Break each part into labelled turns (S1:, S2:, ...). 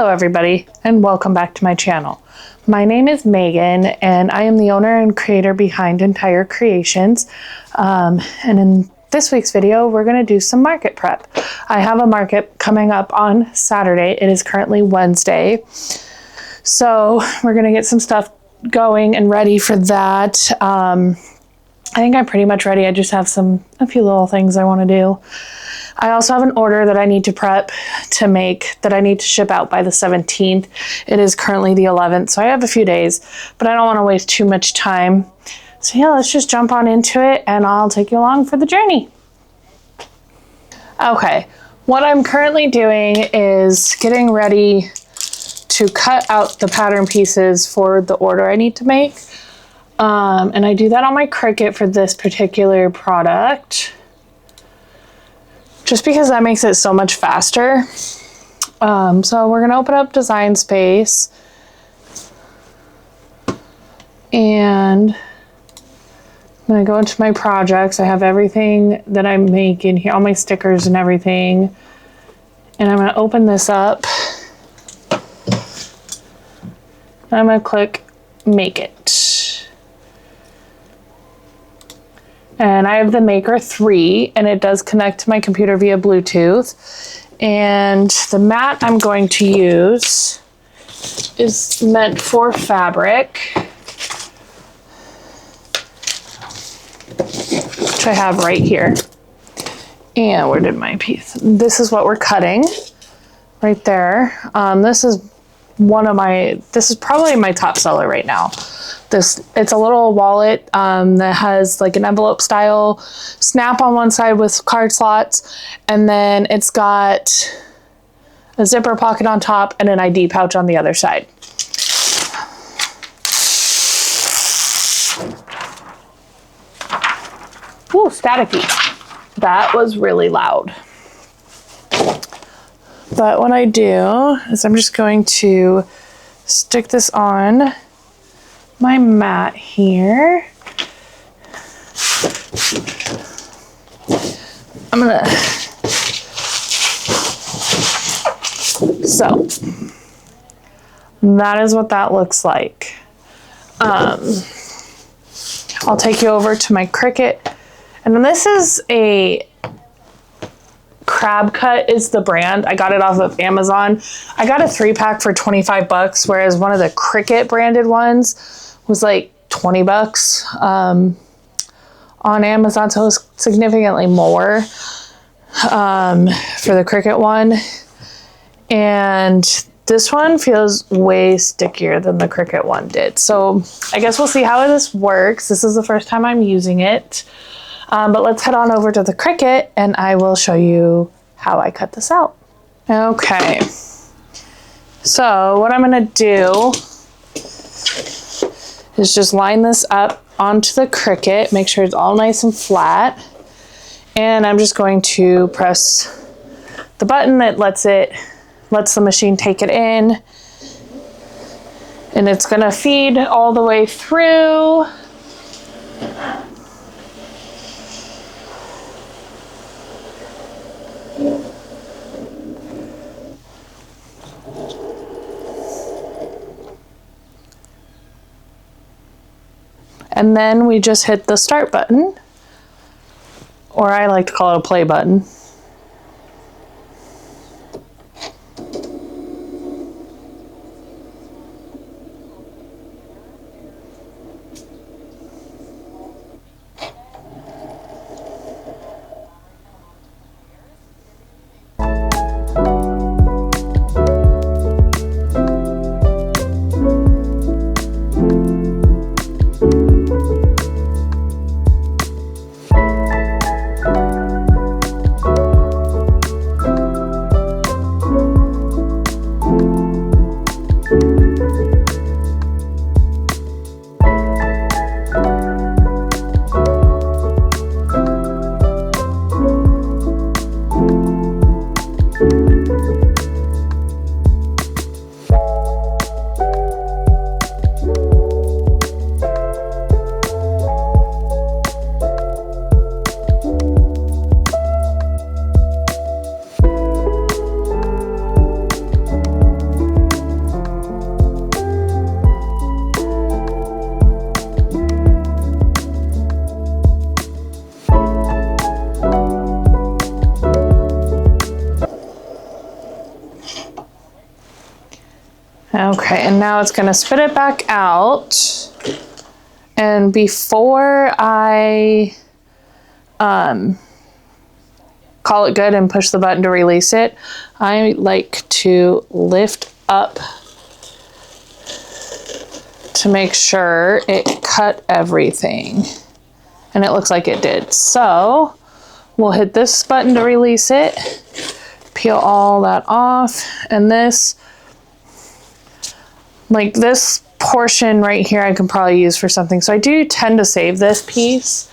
S1: Hello everybody, and welcome back to my channel. My name is Megan, and I am the owner and creator behind Entire Creations. And in this week's video, we're gonna do some market prep. I have a market coming up on Saturday. It is currently Wednesday. So we're gonna get some stuff going and ready for that. I think I'm pretty much ready. I just have a few little things I wanna do. I also have an order that I need to prep to make that I need to ship out by the 17th. It is currently the 11th, so I have a few days, but I don't want to waste too much time. So yeah, let's just jump on into it and I'll take you along for the journey. Okay, what I'm currently doing is getting ready to cut out the pattern pieces for the order I need to make. And I do that on my Cricut for this particular product, just because that makes it so much faster. So we're gonna open up Design Space, and I'm gonna go into my projects. I have everything that I make in here, all my stickers and everything. And I'm gonna open this up. And I'm gonna click Make It. And I have the Maker 3, and it does connect to my computer via Bluetooth. And the mat I'm going to use is meant for fabric, which I have right here. And where did my piece? This is what we're cutting right there. This is probably my top seller right now. It's a little wallet that has like an envelope style snap on one side with card slots, and then it's got a zipper pocket on top and an ID pouch on the other side. Ooh, staticky. That was really loud. But what I do is I'm just going to stick this on my mat here. So that is what that looks like. I'll take you over to my Cricut, and then this is a Crab Cut is the brand. I got it off of Amazon. I got a 3-pack for 25 bucks, whereas one of the Cricut branded ones was like 20 bucks on Amazon. So it was significantly more for the Cricut one. And this one feels way stickier than the Cricut one did. So I guess we'll see how this works. This is the first time I'm using it. But let's head on over to the Cricut and I will show you how I cut this out. Okay, so what I'm gonna do is just line this up onto the Cricut, make sure it's all nice and flat. And I'm just going to press the button that lets the machine take it in. And it's gonna feed all the way through. And then we just hit the start button, or I like to call it a play button. Okay, and now it's gonna spit it back out. And before I call it good and push the button to release it, I like to lift up to make sure it cut everything. And it looks like it did. So we'll hit this button to release it, peel all that off, and this, like this portion right here I can probably use for something. So I do tend to save this piece.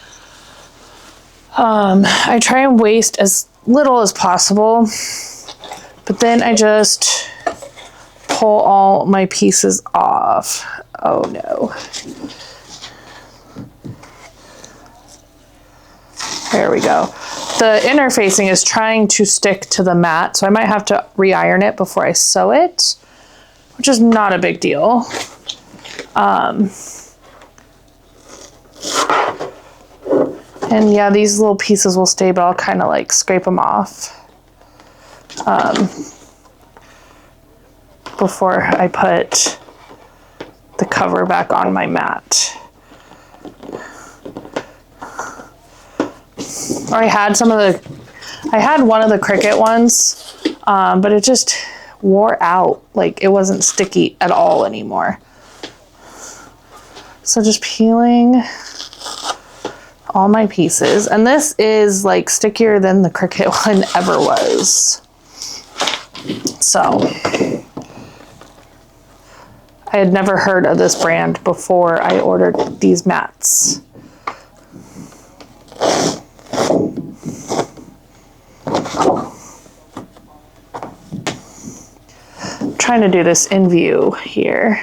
S1: I try and waste as little as possible, but then I just pull all my pieces off. Oh no. There we go. The interfacing is trying to stick to the mat, so I might have to re-iron it before I sew it, which is not a big deal. And yeah, these little pieces will stay, but I'll kind of like scrape them off before I put the cover back on my mat. Or I had one of the Cricut ones, but it just wore out. Like it wasn't sticky at all anymore. So just peeling all my pieces. And this is like stickier than the Cricut one ever was. So I had never heard of this brand before I ordered these mats. I'm trying to do this in view here.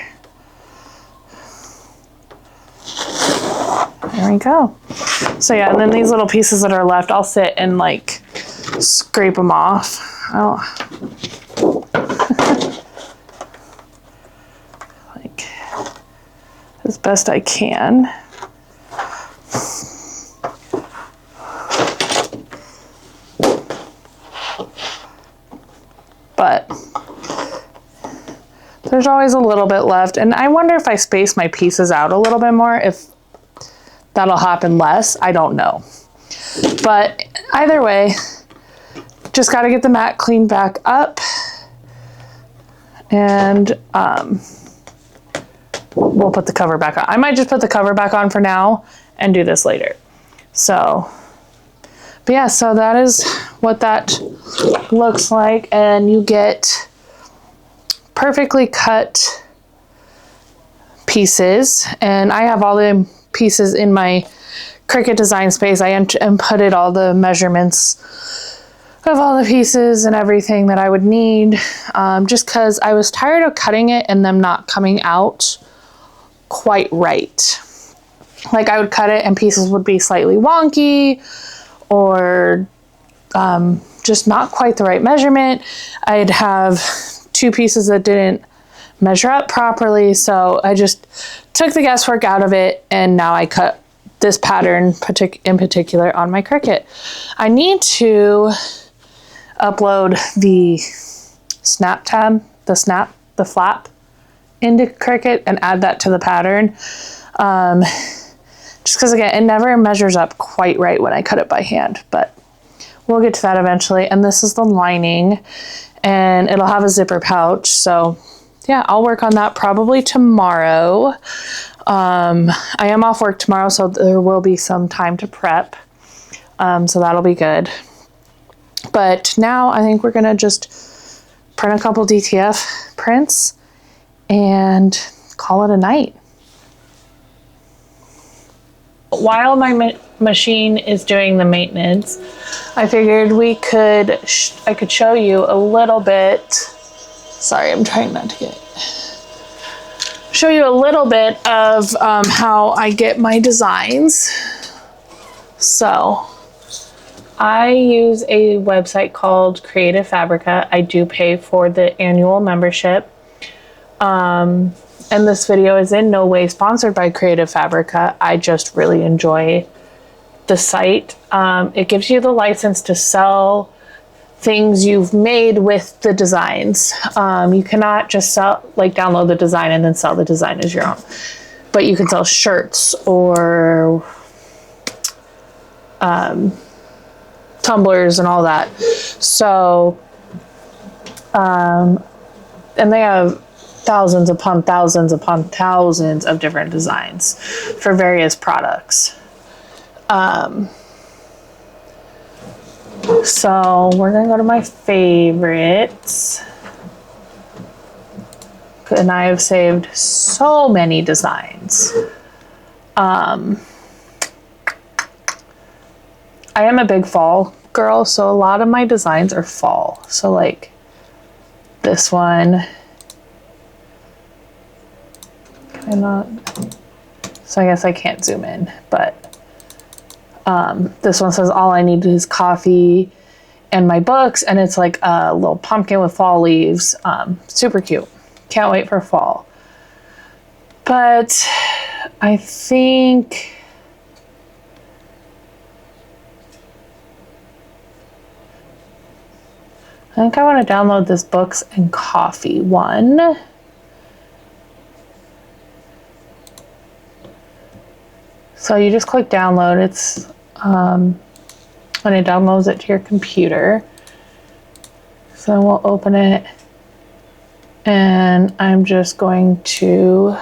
S1: There we go. So yeah, and then these little pieces that are left, I'll sit and like scrape them off. Like as best I can. But there's always a little bit left, and I wonder if I space my pieces out a little bit more, if that'll happen less. I don't know. But either way, just got to get the mat cleaned back up, and we'll put the cover back on. I might just put the cover back on for now and do this later. So, but yeah, so that is what that looks like, and you get perfectly cut pieces, and I have all the pieces in my Cricut design space. I inputted all the measurements of all the pieces and everything that I would need, just because I was tired of cutting it and them not coming out quite right. Like I would cut it and pieces would be slightly wonky, or just not quite the right measurement. I'd have two pieces that didn't measure up properly, so I just took the guesswork out of it, and now I cut this pattern in particular on my Cricut. I need to upload the snap tab, the flap into Cricut and add that to the pattern. Just because again, it never measures up quite right when I cut it by hand, but we'll get to that eventually. And this is the lining, and it'll have a zipper pouch. So yeah, I'll work on that probably tomorrow. I am off work tomorrow, so there will be some time to prep. So that'll be good. But now I think we're gonna just print a couple DTF prints and call it a night. While my machine is doing the maintenance, I figured I could show you a little bit. Sorry, I'm trying not to show you a little bit of how I get my designs. So I use a website called Creative Fabrica. I do pay for the annual membership. And this video is in no way sponsored by Creative Fabrica. I just really enjoy the site. It gives you the license to sell things you've made with the designs. You cannot just sell, like download the design and then sell the design as your own, but you can sell shirts or tumblers and all that. So, and they have thousands upon thousands upon thousands of different designs for various products. So we're gonna go to my favorites. And I have saved so many designs. I am a big fall girl, so a lot of my designs are fall. So like this one, can I not? So I guess I can't zoom in, but this one says all I need is coffee and my books, and it's like a little pumpkin with fall leaves. Super cute. Can't wait for fall. But I think I want to download this books and coffee one. So you just click download. It's and it downloads it to your computer. So we'll open it, and I'm just going to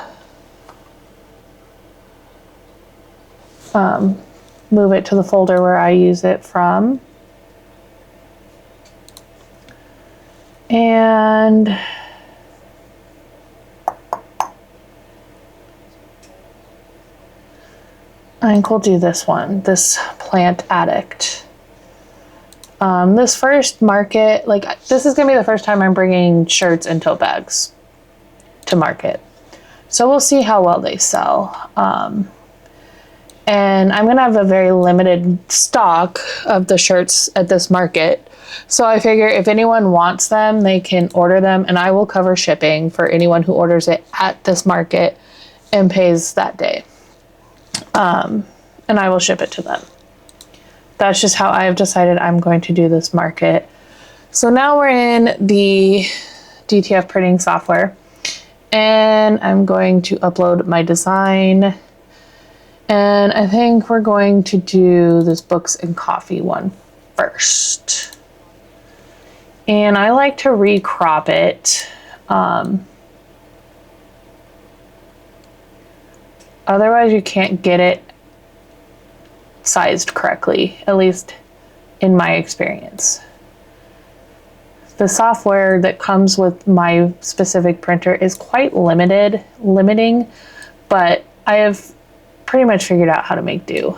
S1: move it to the folder where I use it from. And I think we'll do this one, this Plant Addict. This first market, like this is gonna be the first time I'm bringing shirts and tote bags to market. So we'll see how well they sell. And I'm gonna have a very limited stock of the shirts at this market. So I figure if anyone wants them, they can order them, and I will cover shipping for anyone who orders it at this market and pays that day. And I will ship it to them. That's just how I have decided I'm going to do this market. So now we're in the DTF printing software, and I'm going to upload my design. And I think we're going to do this books and coffee one first. And I like to recrop it. Otherwise you can't get it sized correctly, at least in my experience. The software that comes with my specific printer is quite limiting, but I have pretty much figured out how to make do.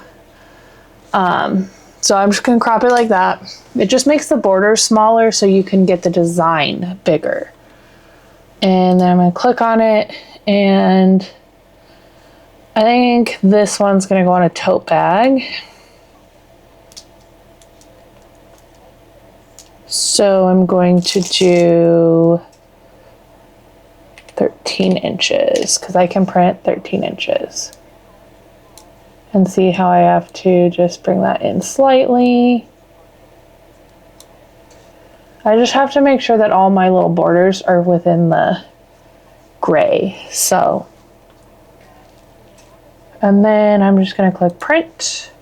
S1: So I'm just gonna crop it like that. It just makes the borders smaller so you can get the design bigger. And then I'm gonna click on it, and I think this one's gonna go on a tote bag. So I'm going to do 13 inches because I can print 13 inches. And see how I have to just bring that in slightly. I just have to make sure that all my little borders are within the gray. So, and then I'm just gonna click print.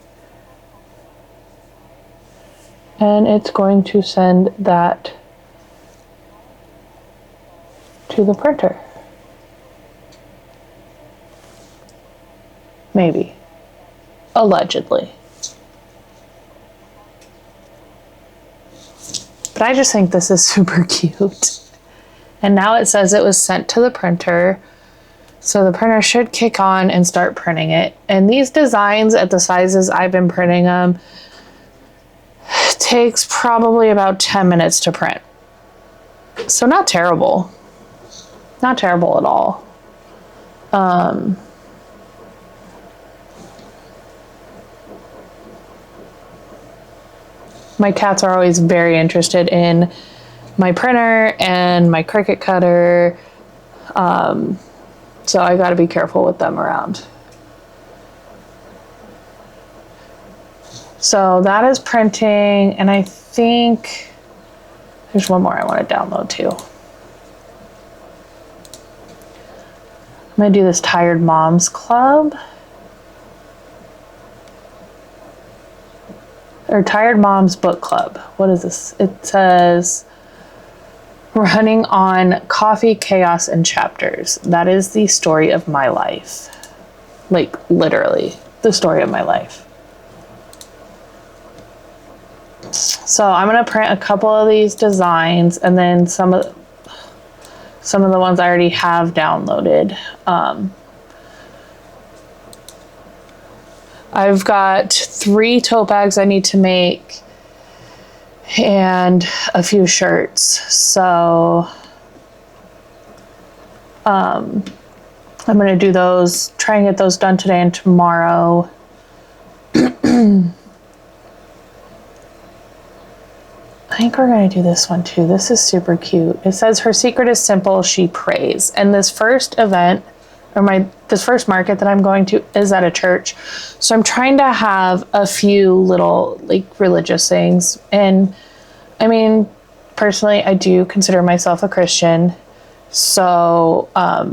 S1: And it's going to send that to the printer. Maybe. Allegedly. But I just think this is super cute. And now it says it was sent to the printer. So the printer should kick on and start printing it. And these designs at the sizes I've been printing them takes probably about 10 minutes to print. So not terrible. Not terrible at all. My cats are always very interested in my printer and my Cricut cutter. So I gotta be careful with them around. So that is printing, and I think There's one more I want to download too. I'm going to do this Tired Moms Club. Or Tired Moms Book Club. What is this? It says, running on coffee, chaos, and chapters. That is the story of my life. Like, literally, the story of my life. So I'm going to print a couple of these designs, and then some of the ones I already have downloaded. I've got 3 tote bags I need to make and a few shirts. So I'm going to do those, try and get those done today and tomorrow. I think we're going to do this one too. This is super cute. It says, her secret is simple, she prays. And this first event, or this first market that I'm going to is at a church. So I'm trying to have a few little like religious things. And I mean, personally, I do consider myself a Christian. So I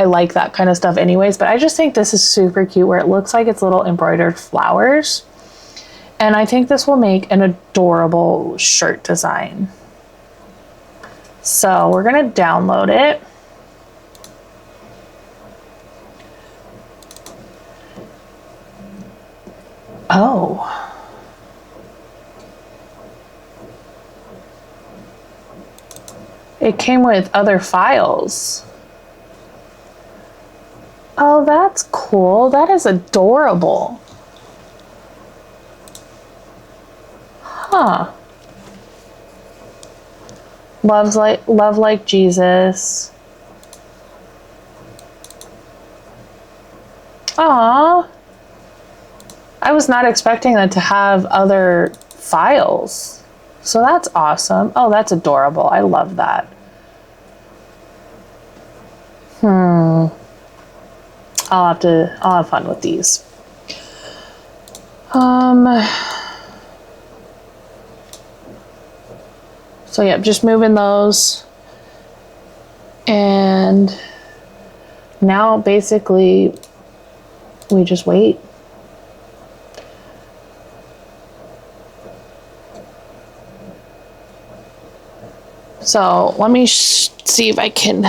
S1: like that kind of stuff anyways, but I just think this is super cute where it looks like it's little embroidered flowers. And I think this will make an adorable shirt design. So we're going to download it. Oh. It came with other files. Oh, that's cool. That is adorable. Huh. Love like Jesus. Aww. I was not expecting that to have other files. So that's awesome. Oh, that's adorable. I love that. I'll have fun with these. So yeah, just moving those. And now basically we just wait. So let me see if I can,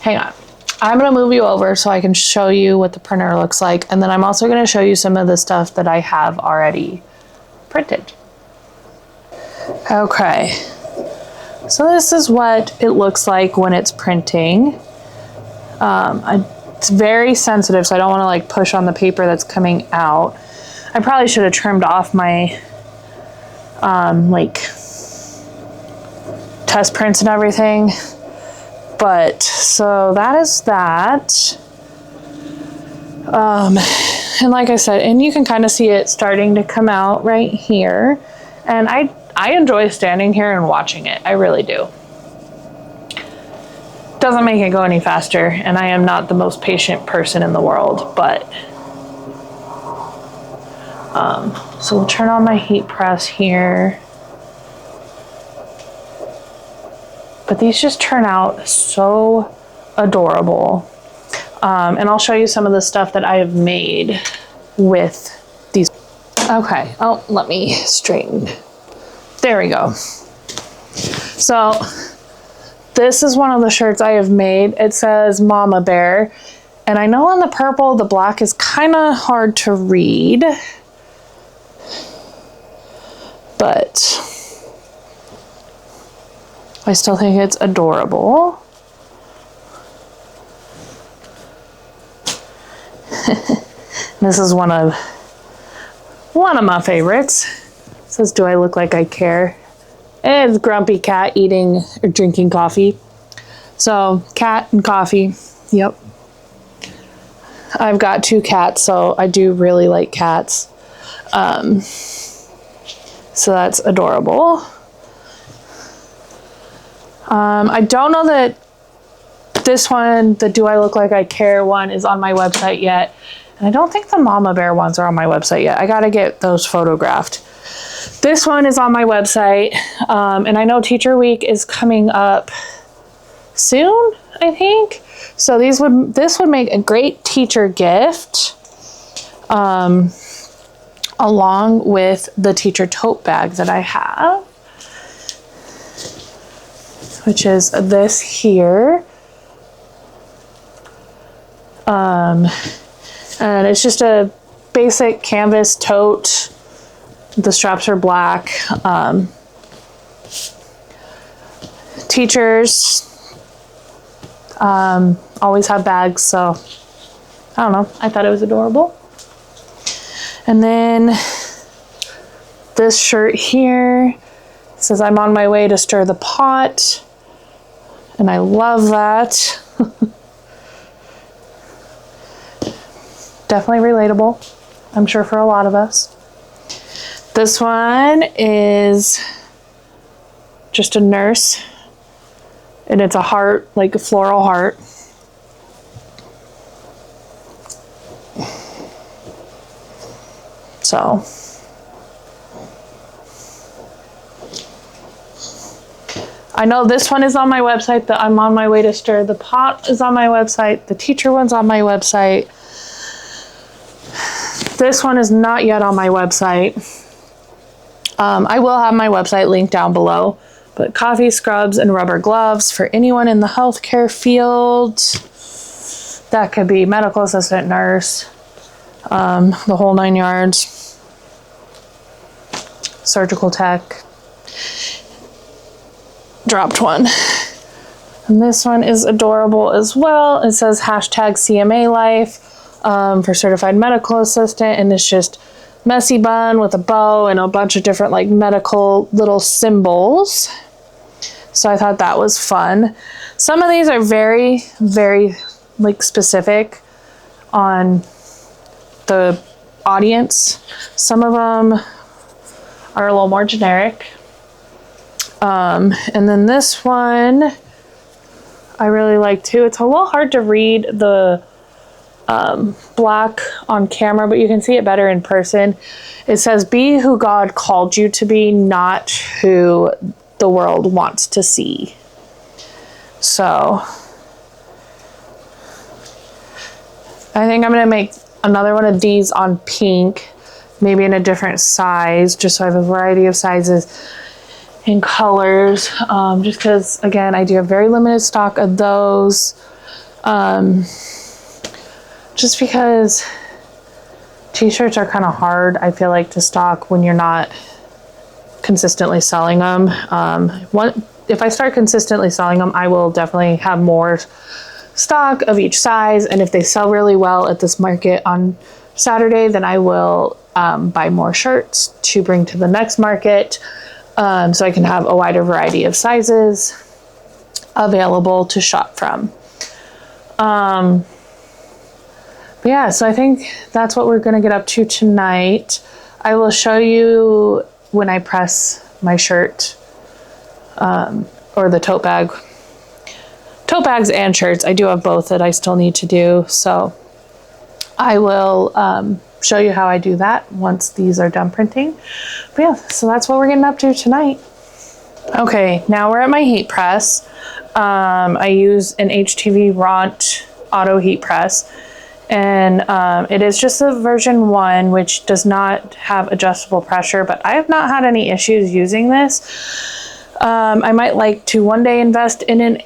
S1: hang on. I'm going to move you over so I can show you what the printer looks like. And then I'm also going to show you some of the stuff that I have already printed. Okay. So this is what it looks like when it's printing. It's very sensitive, so I don't want to like push on the paper that's coming out. I probably should have trimmed off my like test prints and everything. But so that is that. And like I said, and you can kind of see it starting to come out right here. And I enjoy standing here and watching it. I really do. Doesn't make it go any faster, and I am not the most patient person in the world, but so we'll turn on my heat press here. But these just turn out so adorable. And I'll show you some of the stuff that I have made with these. Okay, oh, let me straighten. There we go. So this is one of the shirts I have made. It says Mama Bear. And I know on the purple, the black is kind of hard to read. But I still think it's adorable. This is one of my favorites. It says, do I look like I care? And it's Grumpy Cat eating or drinking coffee. So cat and coffee. Yep. I've got 2 cats, so I do really like cats. So that's adorable. I don't know that this one, the Do I Look Like I Care one, is on my website yet. And I don't think the Mama Bear ones are on my website yet. I gotta get those photographed. This one is on my website, and I know Teacher Week is coming up soon, I think. So this would make a great teacher gift, along with the teacher tote bag that I have, which is this here. And it's just a basic canvas tote. The straps are black. Teachers always have bags, so I don't know. I thought it was adorable. And then this shirt here says, "I'm on my way to stir the pot." And I love that. Definitely relatable, I'm sure, for a lot of us. This one is just a nurse, and it's a heart, like a floral heart. So I know this one is on my website, that I'm on my way to stir the pot is on my website. The teacher one's on my website. This one is not yet on my website. I will have my website linked down below, but coffee scrubs and rubber gloves for anyone in the healthcare field. That could be medical assistant, nurse, the whole 9 yards, surgical tech. Dropped one. And this one is adorable as well. It says #CMA life for certified medical assistant, and it's just messy bun with a bow and a bunch of different like medical little symbols. So I thought that was fun. Some of these are very, very like specific on the audience. Some of them are a little more generic. And then this one I really like too. It's a little hard to read the black on camera, but you can see it better in person. It says, "Be who God called you to be, not who the world wants to see." So I think I'm going to make another one of these on pink, maybe in a different size, just so I have a variety of sizes and colors, just because, again, I do have very limited stock of those. Just because t-shirts are kind of hard, I feel like, to stock when you're not consistently selling them. If I start consistently selling them, I will definitely have more stock of each size, and if they sell really well at this market on Saturday, then I will buy more shirts to bring to the next market, so I can have a wider variety of sizes available to shop from. But yeah, so I think that's what we're going to get up to tonight. I will show you when I press my shirt, or the tote bag. Tote bags and shirts, I do have both that I still need to do. So I will show you how I do that once these are done printing. But yeah, so that's what we're getting up to tonight. Okay, now we're at my heat press. I use an HTV Ront auto heat press. And it is just a version 1, which does not have adjustable pressure, but I have not had any issues using this. I might like to one day invest in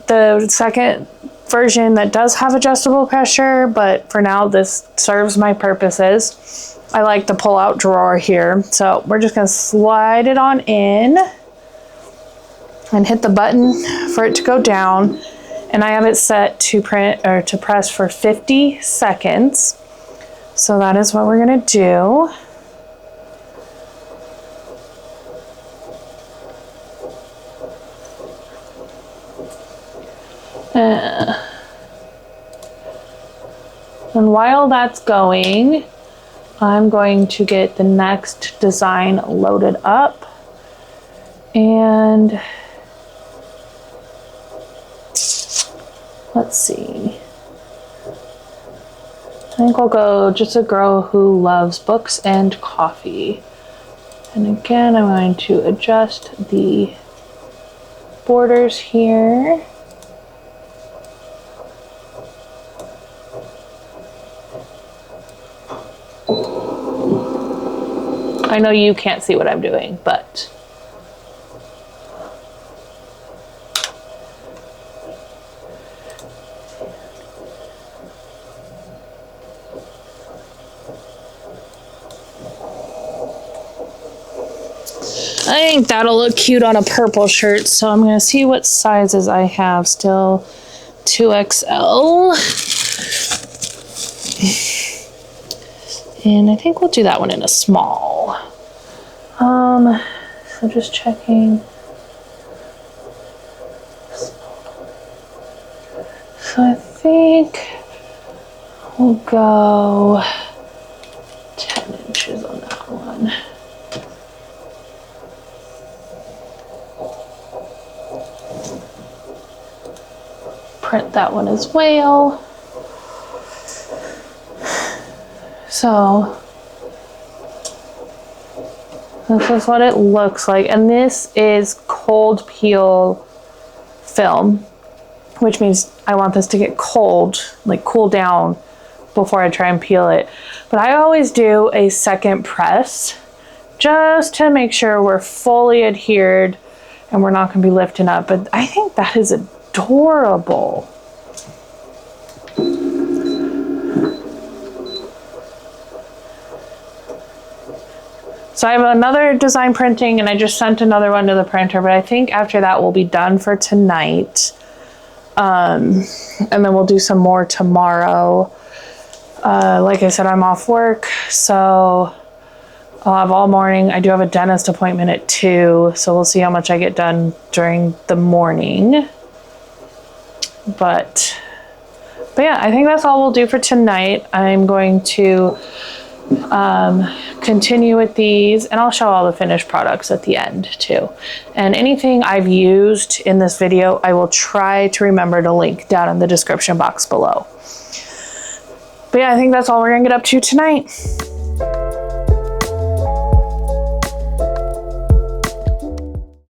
S1: the second version that does have adjustable pressure, but for now this serves my purposes. I like the pull-out drawer here, so we're just going to slide it on in and hit the button for it to go down. And I have it set to press for 50 seconds. So that is what we're going to do. And while that's going, I'm going to get the next design loaded up. And let's see. I think we'll go just a girl who loves books and coffee. And again, I'm going to adjust the borders here. I know you can't see what I'm doing, but I think that'll look cute on a purple shirt. So I'm gonna see what sizes I have still. 2XL. And I think we'll do that one in a small. So just checking. So I think we'll go 10 inches on that one. Print that one as well. So this is what it looks like. And this is cold peel film, which means I want this to get cold, like cool down before I try and peel it. But I always do a second press just to make sure we're fully adhered and we're not gonna be lifting up. But I think that is adorable. So I have another design printing and I just sent another one to the printer, but I think after that we'll be done for tonight. And then we'll do some more tomorrow. Like I said, I'm off work, so I'll have all morning. I do have a dentist appointment at 2, so we'll see how much I get done during the morning. But yeah, I think that's all we'll do for tonight. I'm going to continue with these, and I'll show all the finished products at the end too. And anything I've used in this video, I will try to remember to link down in the description box below. But yeah, I think that's all we're gonna get up to tonight.